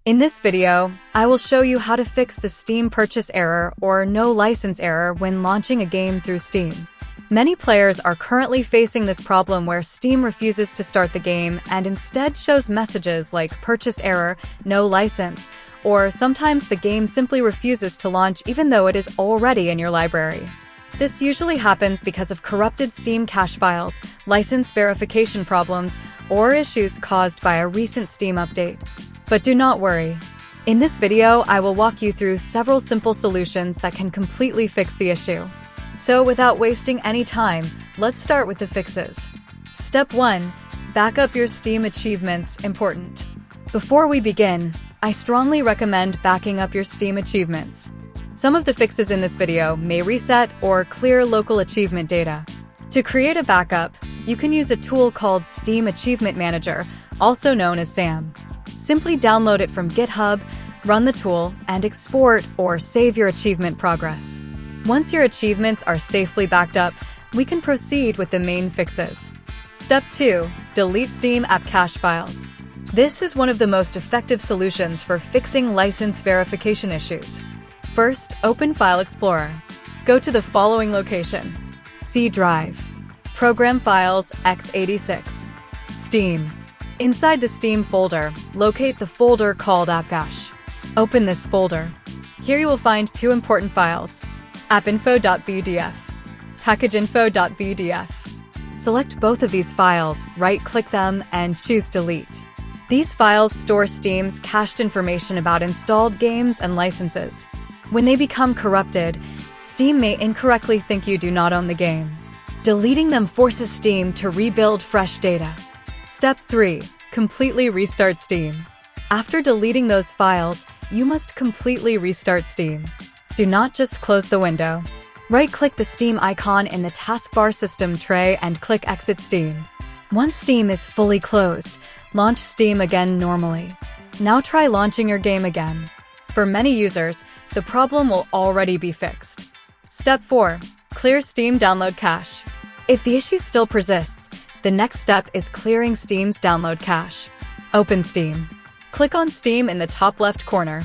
In this video, I will show you how to fix the Steam purchase error or no license error when launching a game through Steam. Many players are currently facing this problem where Steam refuses to start the game and instead shows messages like purchase error, no license, or sometimes the game simply refuses to launch even though it is already in your library. This usually happens because of corrupted Steam cache files, license verification problems, or issues caused by a recent Steam update. But do not worry. In this video, I will walk you through several simple solutions that can completely fix the issue. So without wasting any time, let's start with the fixes. Step 1. Back up your Steam achievements. Important. Before we begin, I strongly recommend backing up your Steam achievements. Some of the fixes in this video may reset or clear local achievement data. To create a backup, you can use a tool called Steam Achievement Manager, also known as SAM. Simply download it from GitHub, run the tool, and export or save your achievement progress. Once your achievements are safely backed up, we can proceed with the main fixes. Step 2. Delete Steam appcache files. This is one of the most effective solutions for fixing license verification issues. First, open File Explorer. Go to the following location: C Drive, Program Files x86, Steam. Inside the Steam folder, locate the folder called appcache. Open this folder. Here you will find two important files: appinfo.pdf, packageinfo.pdf. Select both of these files, right-click them, and choose Delete. These files store Steam's cached information about installed games and licenses. When they become corrupted, Steam may incorrectly think you do not own the game. Deleting them forces Steam to rebuild fresh data. Step 3. Completely restart Steam. After deleting those files, you must completely restart Steam. Do not just close the window. Right-click the Steam icon in the taskbar system tray and click Exit Steam. Once Steam is fully closed, launch Steam again normally. Now try launching your game again. For many users, the problem will already be fixed. Step 4. Clear Steam download cache. If the issue still persists, the next step is clearing Steam's download cache. Open Steam. Click on Steam in the top left corner.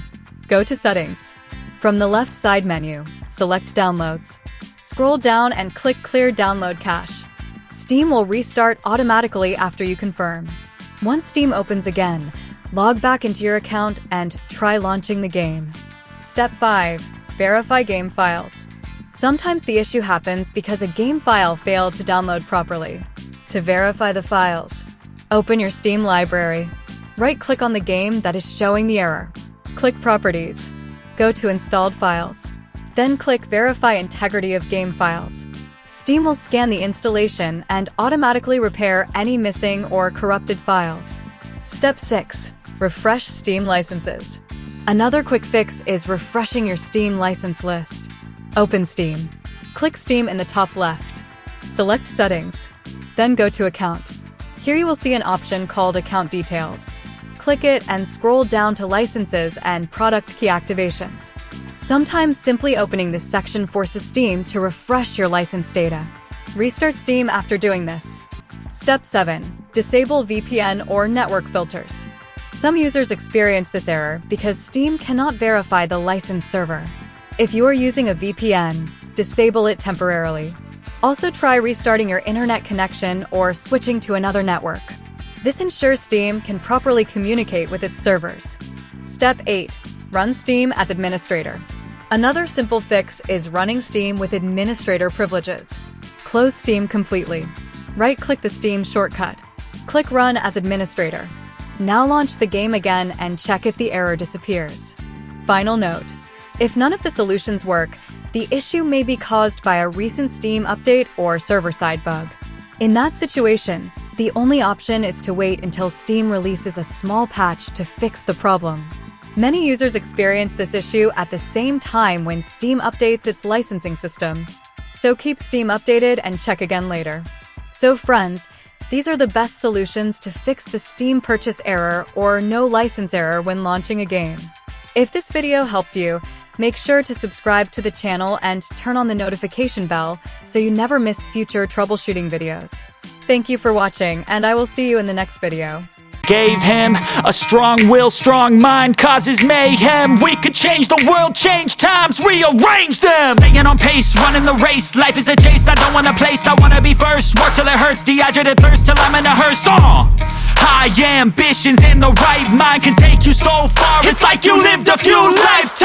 Go to Settings. From the left side menu, select Downloads. Scroll down and click Clear Download Cache. Steam will restart automatically after you confirm. Once Steam opens again, log back into your account and try launching the game. Step 5. Verify game files. Sometimes the issue happens because a game file failed to download properly. To verify the files, open your Steam library. Right-click on the game that is showing the error. Click Properties. Go to Installed Files. Then click Verify Integrity of Game Files. Steam will scan the installation and automatically repair any missing or corrupted files. Step 6. Refresh Steam licenses. Another quick fix is refreshing your Steam license list. Open Steam. Click Steam in the top left. Select Settings. Then go to Account. Here you will see an option called Account Details. Click it and scroll down to Licenses and Product Key Activations. Sometimes simply opening this section forces Steam to refresh your license data. Restart Steam after doing this. Step 7. Disable VPN or network filters. Some users experience this error because Steam cannot verify the licensed server. If you are using a VPN, disable it temporarily. Also try restarting your internet connection or switching to another network. This ensures Steam can properly communicate with its servers. Step 8. Run Steam as administrator. Another simple fix is running Steam with administrator privileges. Close Steam completely. Right-click the Steam shortcut. Click Run as administrator. Now launch the game again and check if the error disappears. Final note: if none of the solutions work, the issue may be caused by a recent Steam update or server-side bug. In that situation, the only option is to wait until Steam releases a small patch to fix the problem. Many users experience this issue at the same time when Steam updates its licensing system. So keep Steam updated and check again later. So friends, these are the best solutions to fix the Steam purchase error or no license error when launching a game. If this video helped you, make sure to subscribe to the channel and turn on the notification bell so you never miss future troubleshooting videos. Thank you for watching, and I will see you in the next video. gave him a strong will, strong mind causes mayhem. We could change the world, change times, rearrange them. Staying on pace, running the race. Life is a chase, I don't want a place, I wanna be first. Work till it hurts, dehydrated thirst till I'm in a hearse. High ambitions in the right mind can take you so far. It's like you lived a few lifetimes.